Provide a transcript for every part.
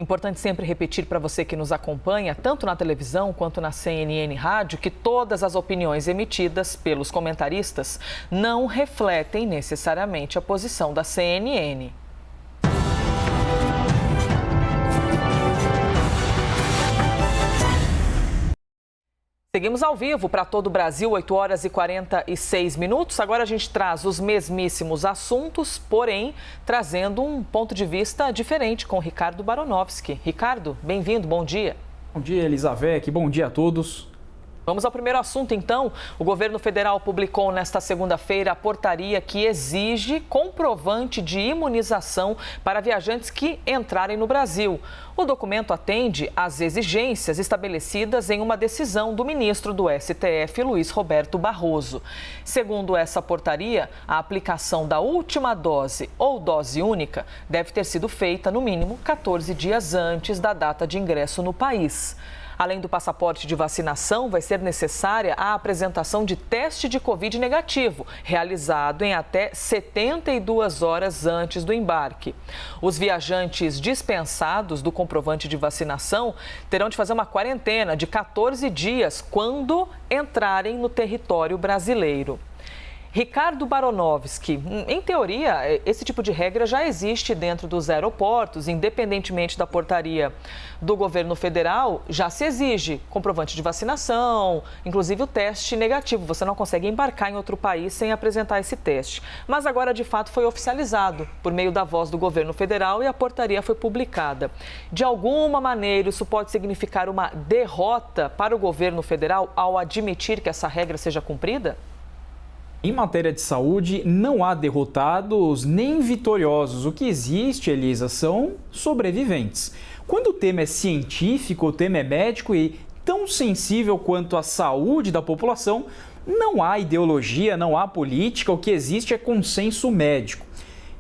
Importante sempre repetir para você que nos acompanha, tanto na televisão quanto na CNN Rádio, que todas as opiniões emitidas pelos comentaristas não refletem necessariamente a posição da CNN. Seguimos ao vivo para todo o Brasil, 8 horas e 46 minutos. Agora a gente traz os mesmíssimos assuntos, porém trazendo um ponto de vista diferente com Ricardo Baronovski. Ricardo, bem-vindo, bom dia. Bom dia, Elizavec, bom dia a todos. Vamos ao primeiro assunto, então. O governo federal publicou nesta segunda-feira a portaria que exige comprovante de imunização para viajantes que entrarem no Brasil. O documento atende às exigências estabelecidas em uma decisão do ministro do STF, Luiz Roberto Barroso. Segundo essa portaria, a aplicação da última dose ou dose única deve ter sido feita, no mínimo, 14 dias antes da data de ingresso no país. Além do passaporte de vacinação, vai ser necessária a apresentação de teste de Covid negativo, realizado em até 72 horas antes do embarque. Os viajantes dispensados do comprovante de vacinação terão de fazer uma quarentena de 14 dias quando entrarem no território brasileiro. Ricardo Baronovski, em teoria, esse tipo de regra já existe dentro dos aeroportos, independentemente da portaria do governo federal, já se exige comprovante de vacinação, inclusive o teste negativo. Você não consegue embarcar em outro país sem apresentar esse teste. Mas agora, de fato, foi oficializado por meio da voz do governo federal e a portaria foi publicada. De alguma maneira, isso pode significar uma derrota para o governo federal ao admitir que essa regra seja cumprida? Em matéria de saúde, não há derrotados nem vitoriosos. O que existe, Elisa, são sobreviventes. Quando o tema é científico, o tema é médico e tão sensível quanto a saúde da população, não há ideologia, não há política, o que existe é consenso médico.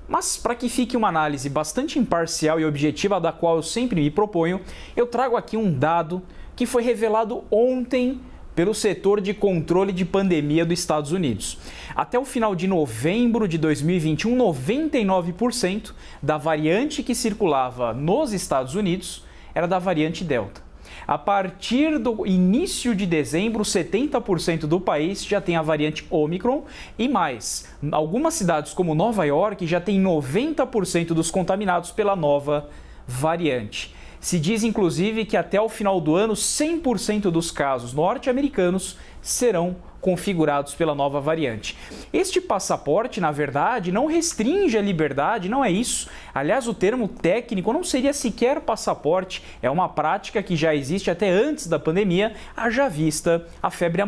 Mas para que fique uma análise bastante imparcial e objetiva, da qual eu sempre me proponho, eu trago aqui um dado que foi revelado ontem pelo setor de controle de pandemia dos Estados Unidos. Até o final de novembro de 2021, 99% da variante que circulava nos Estados Unidos era da variante Delta. A partir do início de dezembro, 70% do país já tem a variante Omicron e mais. Algumas cidades como Nova York já tem 90% dos contaminados pela nova variante. Se diz, inclusive, que até o final do ano, 100% dos casos norte-americanos serão configurados pela nova variante. Este passaporte, na verdade, não restringe a liberdade, não é isso. Aliás, o termo técnico não seria sequer passaporte, é uma prática que já existe até antes da pandemia, haja vista a febre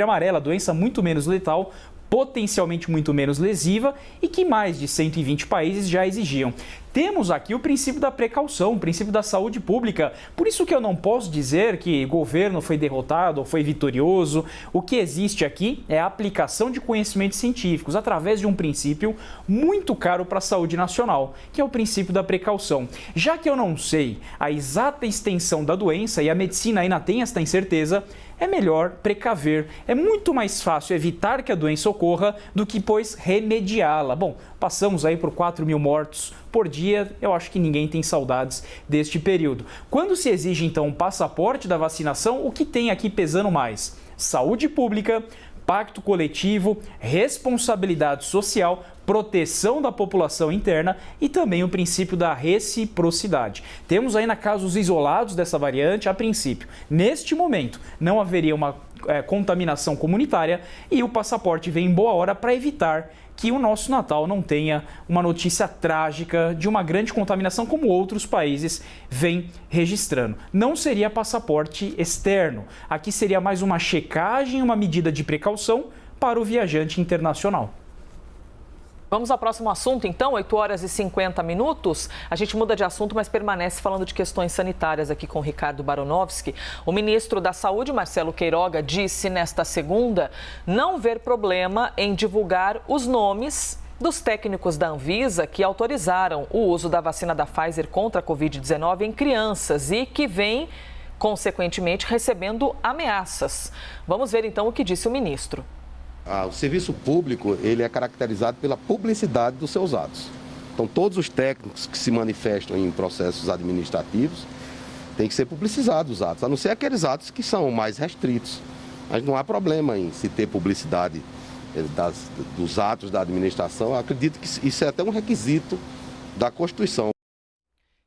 amarela, doença muito menos letal, potencialmente muito menos lesiva e que mais de 120 países já exigiam. Temos aqui o princípio da precaução, o princípio da saúde pública. Por isso que eu não posso dizer que o governo foi derrotado ou foi vitorioso. O que existe aqui é a aplicação de conhecimentos científicos através de um princípio muito caro para a saúde nacional, que é o princípio da precaução. Já que eu não sei a exata extensão da doença e a medicina ainda tem esta incerteza, é melhor precaver. É muito mais fácil evitar que a doença ocorra do que, pois, remediá-la. Bom, passamos aí por 4 mil mortos por dia, eu acho que ninguém tem saudades deste período. Quando se exige, então, um passaporte da vacinação, o que tem aqui pesando mais? Saúde pública, pacto coletivo, responsabilidade social, proteção da população interna e também o princípio da reciprocidade. Temos ainda casos isolados dessa variante a princípio. Neste momento, não haveria uma contaminação comunitária e o passaporte vem em boa hora para evitar que o nosso Natal não tenha uma notícia trágica de uma grande contaminação como outros países vêm registrando. Não seria passaporte externo. Aqui seria mais uma checagem, uma medida de precaução para o viajante internacional. Vamos ao próximo assunto, então, 8 horas e 50 minutos. A gente muda de assunto, mas permanece falando de questões sanitárias aqui com o Ricardo Baronovski. O ministro da Saúde, Marcelo Queiroga, disse nesta segunda não ver problema em divulgar os nomes dos técnicos da Anvisa que autorizaram o uso da vacina da Pfizer contra a Covid-19 em crianças e que vem, consequentemente, recebendo ameaças. Vamos ver, então, o que disse o ministro. O serviço público ele é caracterizado pela publicidade dos seus atos. Então, todos os técnicos que se manifestam em processos administrativos têm que ser publicizados os atos, a não ser aqueles atos que são mais restritos. Mas não há problema em se ter publicidade dos atos da administração. Eu acredito que isso é até um requisito da Constituição.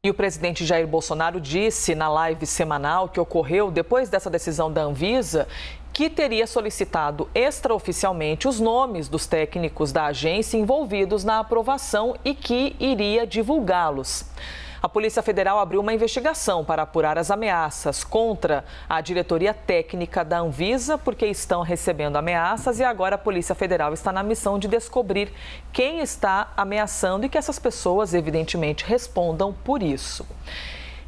E o presidente Jair Bolsonaro disse na live semanal que ocorreu depois dessa decisão da Anvisa que teria solicitado extraoficialmente os nomes dos técnicos da agência envolvidos na aprovação e que iria divulgá-los. A Polícia Federal abriu uma investigação para apurar as ameaças contra a diretoria técnica da Anvisa, porque estão recebendo ameaças e agora a Polícia Federal está na missão de descobrir quem está ameaçando e que essas pessoas, evidentemente, respondam por isso.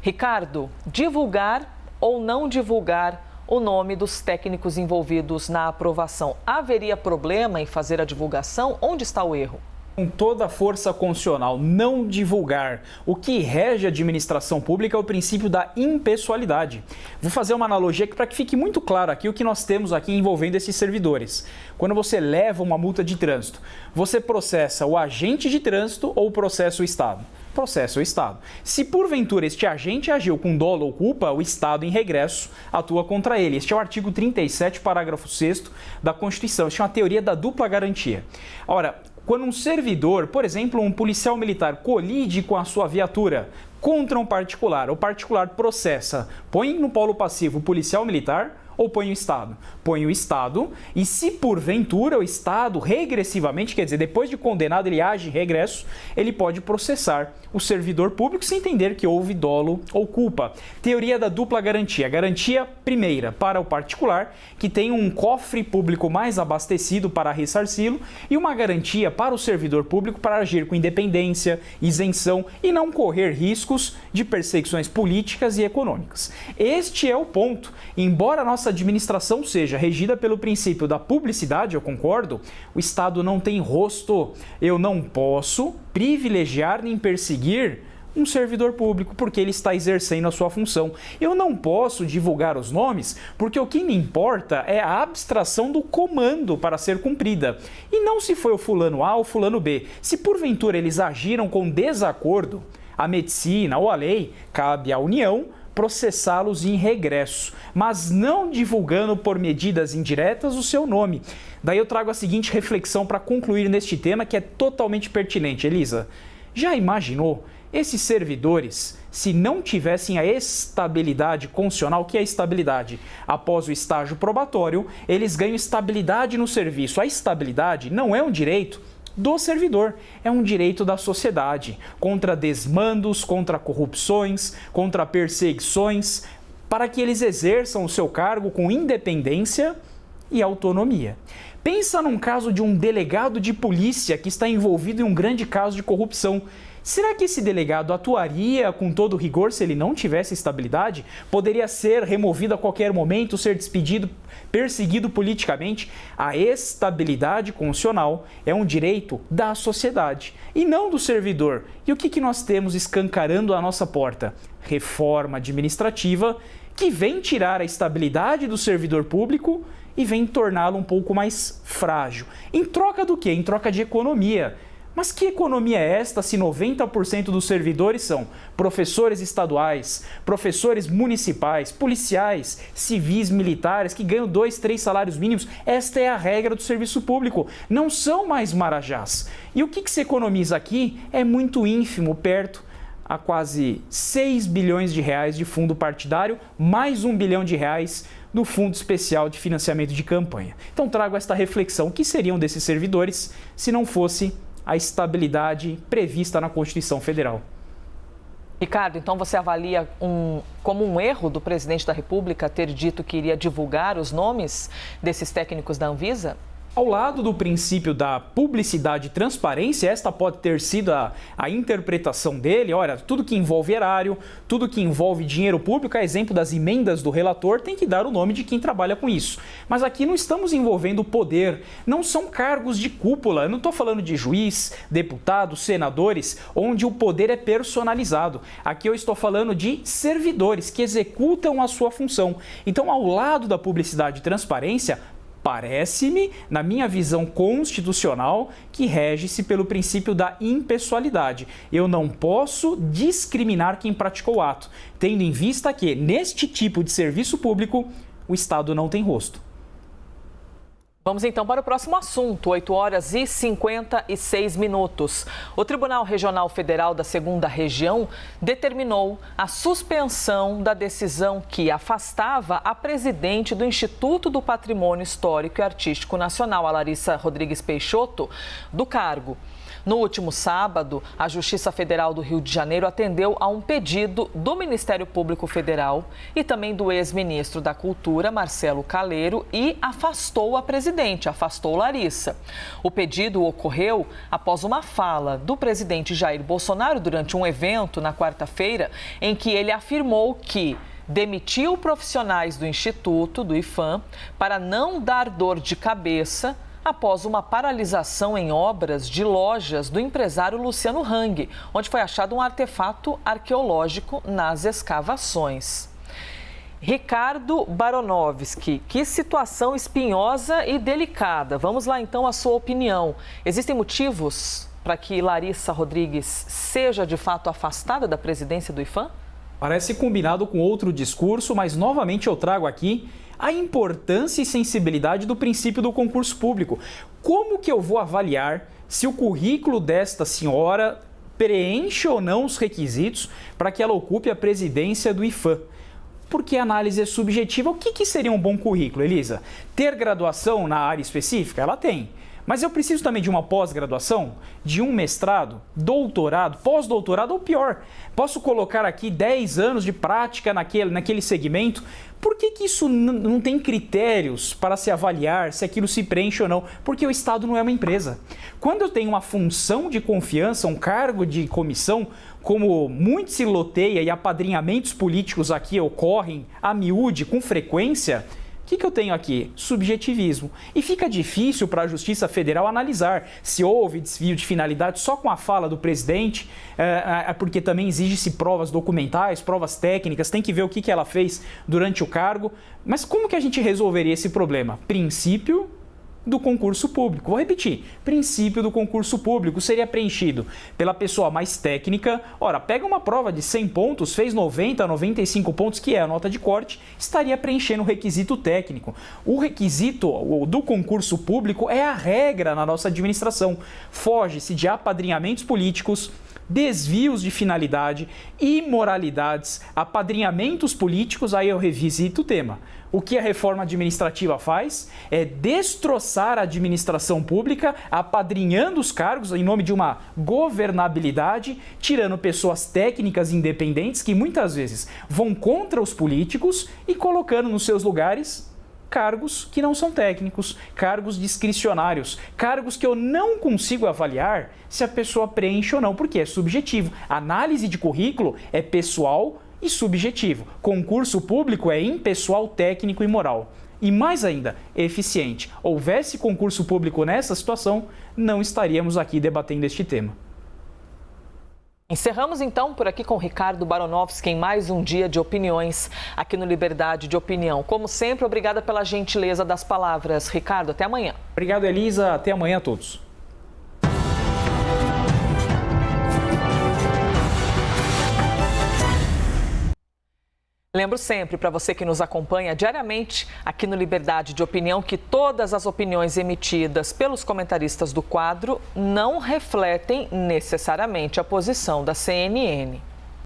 Ricardo, divulgar ou não divulgar o nome dos técnicos envolvidos na aprovação, haveria problema em fazer a divulgação? Onde está o erro? Com toda a força constitucional, não divulgar. O que rege a administração pública é o princípio da impessoalidade. Vou fazer uma analogia para que fique muito claro aqui o que nós temos aqui envolvendo esses servidores. Quando você leva uma multa de trânsito, você processa o agente de trânsito ou processa o Estado? Processa o Estado. Se porventura este agente agiu com dolo ou culpa, o Estado em regresso atua contra ele. Este é o artigo 37, parágrafo 6º da Constituição. Este é uma teoria da dupla garantia. Ora, quando um servidor, por exemplo, um policial militar, colide com a sua viatura contra um particular, o particular processa, põe no polo passivo o policial militar ou põe o Estado? Põe o Estado e se porventura o Estado regressivamente, quer dizer, depois de condenado ele age em regresso, ele pode processar o servidor público se entender que houve dolo ou culpa. Teoria da dupla garantia. Garantia primeira para o particular, que tem um cofre público mais abastecido para ressarci-lo, e uma garantia para o servidor público para agir com independência, isenção e não correr riscos de perseguições políticas e econômicas. Este é o ponto. Embora a nossa administração seja regida pelo princípio da publicidade, eu concordo, o Estado não tem rosto. Eu não posso privilegiar nem perseguir um servidor público porque ele está exercendo a sua função. Eu não posso divulgar os nomes porque o que me importa é a abstração do comando para ser cumprida. E não se foi o fulano A ou fulano B. Se porventura eles agiram com desacordo à medicina ou à lei, cabe à União processá-los em regresso, mas não divulgando por medidas indiretas o seu nome. Daí eu trago a seguinte reflexão para concluir neste tema que é totalmente pertinente. Elisa, já imaginou esses servidores, se não tivessem a estabilidade constitucional? O que é estabilidade? Após o estágio probatório, eles ganham estabilidade no serviço. A estabilidade não é um direito do servidor, é um direito da sociedade, contra desmandos, contra corrupções, contra perseguições, para que eles exerçam o seu cargo com independência e autonomia. Pensa num caso de um delegado de polícia que está envolvido em um grande caso de corrupção. Será que esse delegado atuaria com todo rigor se ele não tivesse estabilidade? Poderia ser removido a qualquer momento, ser despedido, perseguido politicamente? A estabilidade constitucional é um direito da sociedade e não do servidor. E o que nós temos escancarando a nossa porta? Reforma administrativa que vem tirar a estabilidade do servidor público e vem torná-lo um pouco mais frágil. Em troca do quê? Em troca de economia. Mas que economia é esta se 90% dos servidores são professores estaduais, professores municipais, policiais, civis, militares, que ganham 2, 3 salários mínimos? Esta é a regra do serviço público, não são mais marajás. E o que se economiza aqui é muito ínfimo, perto a quase 6 bilhões de reais de fundo partidário, mais 1 bilhão de reais do Fundo Especial de Financiamento de Campanha. Então trago esta reflexão: o que seriam desses servidores se não fosse a estabilidade prevista na Constituição Federal? Ricardo, então você avalia como um erro do presidente da República ter dito que iria divulgar os nomes desses técnicos da Anvisa? Ao lado do princípio da publicidade e transparência, esta pode ter sido a interpretação dele. Olha, tudo que envolve erário, tudo que envolve dinheiro público, a exemplo das emendas do relator, tem que dar o nome de quem trabalha com isso. Mas aqui não estamos envolvendo poder, não são cargos de cúpula. Eu não estou falando de juiz, deputados, senadores, onde o poder é personalizado. Aqui eu estou falando de servidores que executam a sua função. Então, ao lado da publicidade e transparência, Parece-me, na minha visão constitucional, que rege-se pelo princípio da impessoalidade. Eu não posso discriminar quem praticou o ato, tendo em vista que, neste tipo de serviço público, o Estado não tem rosto. Vamos então para o próximo assunto, 8h56. O Tribunal Regional Federal da 2ª Região determinou a suspensão da decisão que afastava a presidente do Instituto do Patrimônio Histórico e Artístico Nacional, a Larissa Rodrigues Peixoto, do cargo. No último sábado, a Justiça Federal do Rio de Janeiro atendeu a um pedido do Ministério Público Federal e também do ex-ministro da Cultura, Marcelo Calero, e afastou a presidente, afastou Larissa. O pedido ocorreu após uma fala do presidente Jair Bolsonaro durante um evento na quarta-feira, em que ele afirmou que demitiu profissionais do Instituto, do IPHAN, para não dar dor de cabeça após uma paralisação em obras de lojas do empresário Luciano Hang, onde foi achado um artefato arqueológico nas escavações. Ricardo Baronovski, que situação espinhosa e delicada. Vamos lá então a sua opinião. Existem motivos para que Larissa Rodrigues seja de fato afastada da presidência do IPHAN? Parece combinado com outro discurso, mas novamente eu trago aqui a importância e sensibilidade do princípio do concurso público. Como que eu vou avaliar se o currículo desta senhora preenche ou não os requisitos para que ela ocupe a presidência do IPHAN? Porque a análise é subjetiva. O que seria um bom currículo, Elisa? Ter graduação na área específica? Ela tem. Mas eu preciso também de uma pós-graduação, de um mestrado, doutorado, pós-doutorado ou pior. Posso colocar aqui 10 anos de prática naquele segmento. Por que isso não tem critérios para se avaliar se aquilo se preenche ou não? Porque o Estado não é uma empresa. Quando eu tenho uma função de confiança, um cargo de comissão, como muito se loteia e apadrinhamentos políticos aqui ocorrem a miúde com frequência, o que eu tenho aqui? Subjetivismo. E fica difícil para a Justiça Federal analisar se houve desvio de finalidade só com a fala do presidente, porque também exige-se provas documentais, provas técnicas, tem que ver o que ela fez durante o cargo. Mas como que a gente resolveria esse problema? Princípio do concurso público. Vou repetir, princípio do concurso público seria preenchido pela pessoa mais técnica. Ora, pega uma prova de 100 pontos, fez 90, 95 pontos, que é a nota de corte, estaria preenchendo o requisito técnico. O requisito do concurso público é a regra na nossa administração. Foge-se de apadrinhamentos políticos, desvios de finalidade, imoralidades, apadrinhamentos políticos. Aí eu revisito o tema. O que a reforma administrativa faz é destroçar a administração pública, apadrinhando os cargos em nome de uma governabilidade, tirando pessoas técnicas independentes que muitas vezes vão contra os políticos e colocando nos seus lugares cargos que não são técnicos, cargos discricionários, cargos que eu não consigo avaliar se a pessoa preenche ou não, porque é subjetivo. Análise de currículo é pessoal e subjetivo. Concurso público é impessoal, técnico e moral. E mais ainda, eficiente. Houvesse concurso público nessa situação, não estaríamos aqui debatendo este tema. Encerramos então por aqui com Ricardo Baronovski em mais um dia de opiniões aqui no Liberdade de Opinião. Como sempre, obrigada pela gentileza das palavras. Ricardo, até amanhã. Obrigado, Elisa. Até amanhã a todos. Lembro sempre, para você que nos acompanha diariamente aqui no Liberdade de Opinião, que todas as opiniões emitidas pelos comentaristas do quadro não refletem necessariamente a posição da CNN.